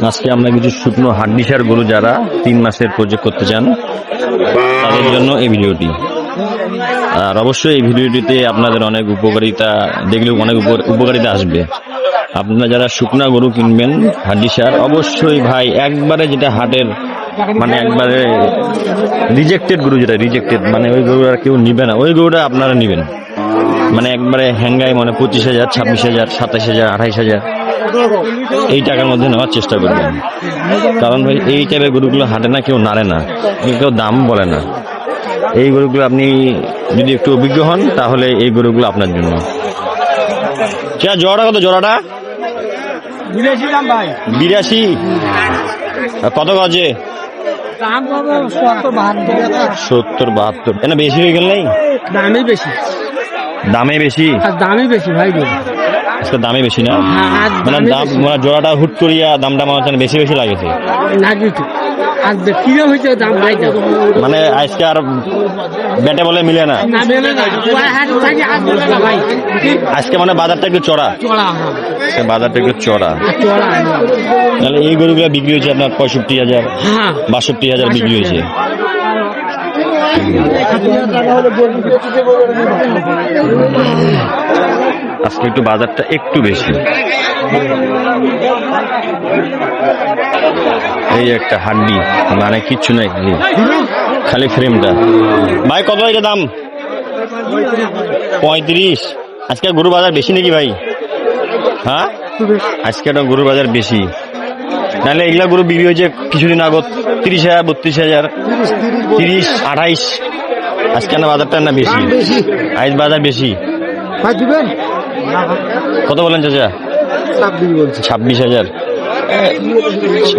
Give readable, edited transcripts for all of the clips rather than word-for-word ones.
আজকে আমরা কিছু শুকনো হাড্ডিসার গরু যারা 3 মাসের প্রজেক্ট করতে চান তাদের জন্য এই ভিডিওটি। আর অবশ্যই এই ভিডিওটিতে আপনাদের অনেক উপকারিতা দেখলেও অনেক উপকারিতা আসবে। আপনারা যারা শুকনা গরু কিনবেন হাড্ডিসার, অবশ্যই ভাই একবারে যেটা হাটের মানে একবারে রিজেক্টেড গরু, যেটা রিজেক্টেড মানে ওই গরু আর কেউ নিবে না, ওই গরুটা আপনারা নেবেন। মানে একবারে হ্যাঙ্গাই মানে 25,000, 26,000, 27,000, 28,000 এই টাকার মধ্যে নেওয়ার চেষ্টা করবেন। কারণ ভাই এই টাইপের গরুগুলো হাটে না, কেউ নাড়ে না, কেউ দাম বলে না। এই গরুগুলো আপনি যদি একটু অভিজ্ঞ হন তাহলে এই গরুগুলো আপনার জন্য। জোড়াটা কত? জোড়াটা 82। কত গজে? 70-72। এনে বেশি হয়ে গেল নাই? দামই বেশি, দামে বেশি, দামই বেশি ভাই। আজকে দামে বেশি না, মানে দাম মানে জোড়াটা হুট করিয়া দামটা আমার বেশি বেশি লাগেছে মানে আজকে আর বেটে বলে মিলে না আজকে, মানে বাজারটা একটু চড়া, বাজারটা একটু চড়া। তাহলে এই গরুগুলো বিক্রি হয়েছে আপনার 65,000, 62,000 বিক্রি হয়েছে। আজকে একটু বাজারটা একটু বেশি। এই একটা হাড্ডি, মানে কিচ্ছু নাই, খালি ফ্রেমটা। ভাই কত এটা দাম? 35। আজকে গরু বাজার বেশি নাকি ভাই? হ্যাঁ, আজকে একটা গরুর বাজার বেশি। নাহলে এগুলা গরু বিক্রি হয়েছে কিছুদিন আগত 30,000, 32,000, 30, 28। আজকে না বাজারটা না বেশি, আজ বাজার বেশি। কত বলেন চাচা? 26,000।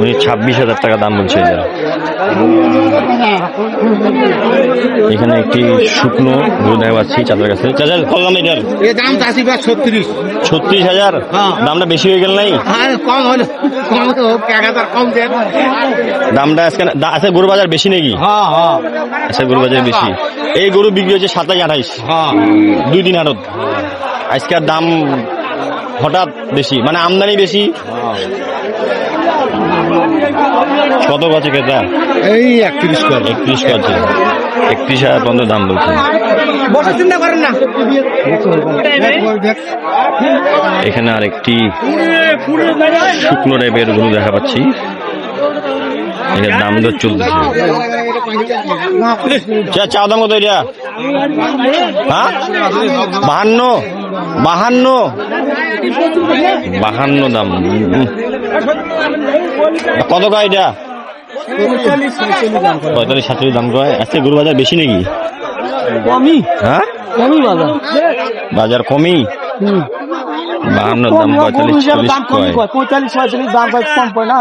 উনি 26,000 টাকা দাম বলছে। এখানে একটি শুকনো গরু দেখা পাচ্ছি চাচার কাছে। চাচা কত দাম এটার? দাম 36,000। দামটা বেশি হয়ে গেল নাই? কম হলো, কম দামটা আজকে আচ্ছা গরু বাজার বেশি নাকি? আচ্ছা গরু বাজার বেশি। এই গরু বিক্রি হচ্ছে 27, 28, 2 দিন হাটত। আজকে দাম হঠাৎ বেশি, মানে আমদানি বেশি। কত গেছে ক্রেতা? এই 31 গেছে, 31,000 পর্যন্ত দাম বলছে। এখানে আরেকটি শুকনো টাইপের গরু দেখা পাচ্ছি, এটার দাম দর চলতেছে। চা দাম কত এটা? হ্যাঁ, 52 দাম। কত কয় এটা? 45-46 দাম কয়। আজকে গরু বাজার বেশি নাকি? কমই। হ্যাঁ, কমই বাজার, বাজার কমই। 52 দাম, 45-46 কয়। 45-46 দাম কম পড়ে না।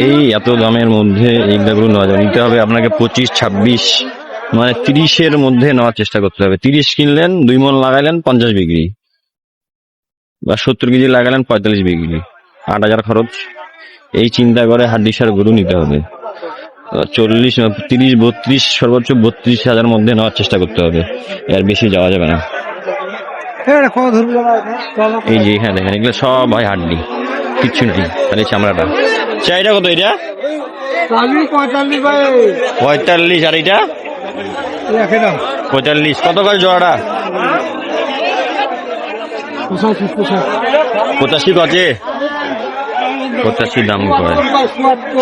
এই এত দামের মধ্যে এইগুলো নিতে হবে আপনাকে 25-26, মানে 30-এর মধ্যে নেওয়ার চেষ্টা করতে হবে। 30 কিনলেন, 2 মণ লাগাইলেন 50 বিক্রি, বা 70 কেজি লাগালেন 45 বিক্রি, 8,000 খরচ। এই চিন্তা করে হাড্ডিসার গরু নিতে হবে। 40, 30, 32, সর্বোচ্চ 32,000 মধ্যে নেওয়ার চেষ্টা করতে হবে, এর বেশি যাওয়া যাবে না। এই যে এখানে দেখেন এগুলো সব ভাই হাড্ডি, কিচ্ছু নেই, খালি চামড়াটা। চাইটা কত এটা? 45। আর এটা 45। কত করে জোড়াটা? 85 গজে, 85 দাম কয়।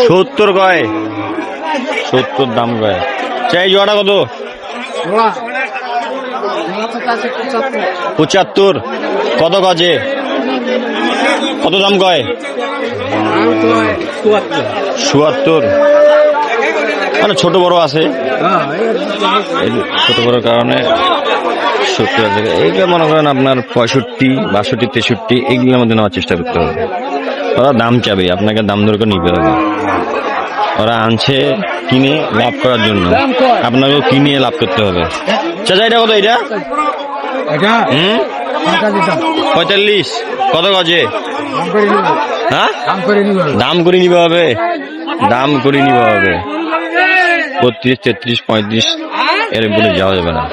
70 কয়, 70 দাম কয়। চাই জোড়াটা কত? 75। কত গজে, কত দাম কয়? 74। মানে ছোট বড় আছে, ছোট বড় কারণে 70 আছে। এইগুলো মনে করেন আপনার 65, 62, 63 এইগুলোর মধ্যে নেওয়ার চেষ্টা করতে হবে। ওরা দাম চাবে, আপনাকে দাম দর করে নিতে হবে। ওরা আনছে কিনে লাভ করার জন্য, আপনাকেও কিনে লাভ করতে হবে। চাচা এটা কত? এটা 45। কত গজে? হ্যাঁ, দাম করে নিতে হবে, দাম করে নিতে হবে। 32, 33, 35 এর উপরে যাওয়া যাবে না।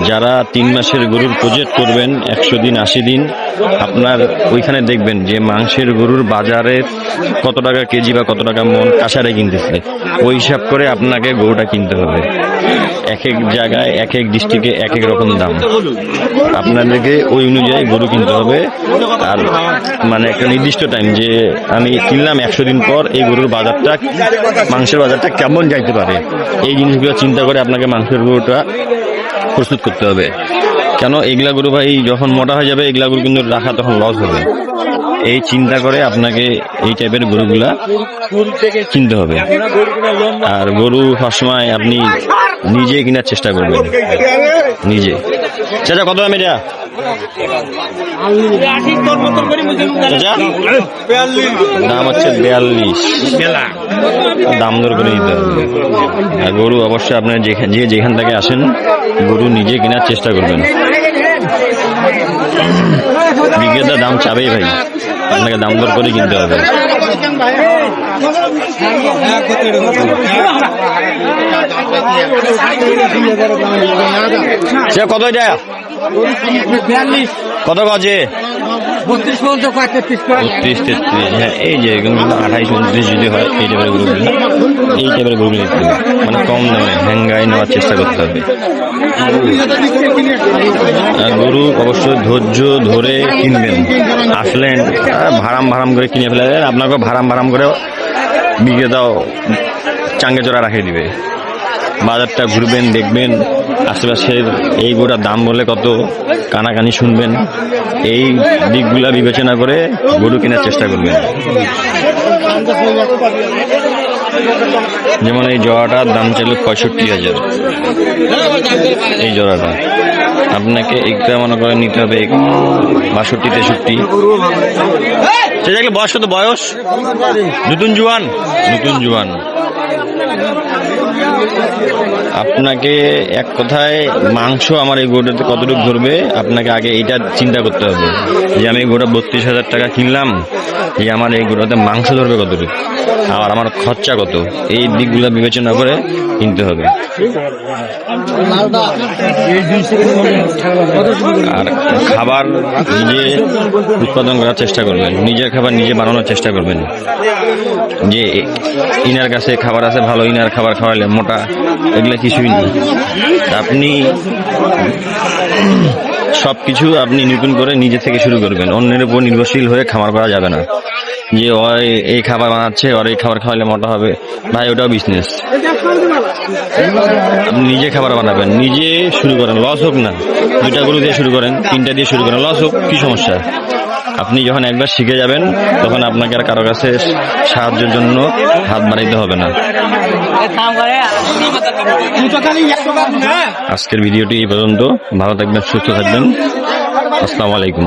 যারা 3 মাসের গরুর প্রজেক্ট করবেন 100 দিন 80 দিন, আপনার ওইখানে দেখবেন যে মাংসের গরুর বাজারে কত টাকা কেজি বা কত টাকা মন কাছারে কিনতেছে, ওই হিসাব করে আপনাকে গরুটা কিনতে হবে। এক এক জায়গায় এক এক ডিস্ট্রিক্টে এক এক রকম দাম, আপনাদেরকে ওই অনুযায়ী গরু কিনতে হবে। আর মানে একটা নির্দিষ্ট টাইম যে আমি কিনলাম 100 দিন পর এই গরুর বাজারটা, মাংসের বাজারটা কেমন যাইতে পারে, এই জিনিসগুলো চিন্তা করে আপনাকে মাংসের গরুটা প্রস্তুত করতে হবে। কেন এগুলা গরু ভাই যখন মোটা হয়ে যাবে এগুলা গরু কিন্তু রাখা তখন লস হবে, এই চিন্তা করে আপনাকে এই টাইপের গরুগুলা কিনতে হবে। আর গরু সবসময় আপনি নিজে কেনার চেষ্টা করবেন, নিজে। চাচা কত দাম এটা? চাচা দাম হচ্ছে 42, দাম দর করে দিতে হবে। আর গরু অবশ্যই আপনার যেখান থেকে আসেন গরু নিজে কেনার চেষ্টা করবেন। বিক্রেতা দাম চাবেই ভাই, আপনাকে দাম দর করে কিনতে হবে। সে কত এটা? কত কাজে? 32, 33, হ্যাঁ এই যে 28, 29 যদি হয় এই টাইপের গরু, এই টাইপের গরু নিতে হবে, মানে কম দামে হ্যাঙ্গাই নেওয়ার চেষ্টা করতে হবে। গরু অবশ্যই ধৈর্য ধরে কিনবেন। আসলেন ভাড়াম করে কিনে ফেলেন, আপনাকে ভাড়াম করে বিক্রেতাও চাঙ্গে চড়া রাখিয়ে দিবে। বাজারটা ঘুরবেন, দেখবেন আশেপাশের এই গরুটার দাম বলে কত, কানাকানি শুনবেন, এই দিকগুলা বিবেচনা করে গরু কেনার চেষ্টা করবেন। যেমন এই জোড়াটার দাম চাইল 65,000, এই জোড়াটা আপনাকে একটা মনে করে নিতে হবে 62, 63। সেটাকে বয়স কত? বয়স নতুন জুয়ান। আপনাকে এক কথায় মাংস আমার এই গরুটাতে কতটুকু ধরবে আপনাকে আগে এইটা চিন্তা করতে হবে যে আমি এই গরুটা 32,000 টাকা কিনলাম, যে আমার এই গরুটাতে মাংস ধরবে কতটুকু, আর আমার খরচা কত, এই দিকগুলো বিবেচনা করে কিনতে হবে। আর খাবার নিজে উৎপাদন করার চেষ্টা করবেন, নিজের খাবার নিজে বানানোর চেষ্টা করবেন। যে ইনার কাছে খাবার আছে ভালো, ইনার খাবার খাওয়ালে মোটা, এগুলো কিছুই নেই। আপনি সবকিছু আপনি নতুন করে নিজে থেকে শুরু করবেন, অন্যের উপর নির্ভরশীল হয়ে খামার করা যাবে না। যে ওই এই খাবার বানাচ্ছে, ওর এই খাবার খাওয়ালে মোটা হবে, ভাই ওটাও বিজনেস। আপনি নিজে খাবার বানাবেন, নিজে শুরু করেন, লস হোক না, 2টা গরু দিয়ে শুরু করেন, 3টা দিয়ে শুরু করেন, লস হোক কি সমস্যা। আপনি যখন একবার শিখে যাবেন তখন আপনাকে আর কারো কাছে সাহায্যের জন্য হাত বাড়াইতে হবে না। আজকের ভিডিওটি এই পর্যন্ত। ভালো থাকবেন, সুস্থ থাকবেন। আসসালামু আলাইকুম।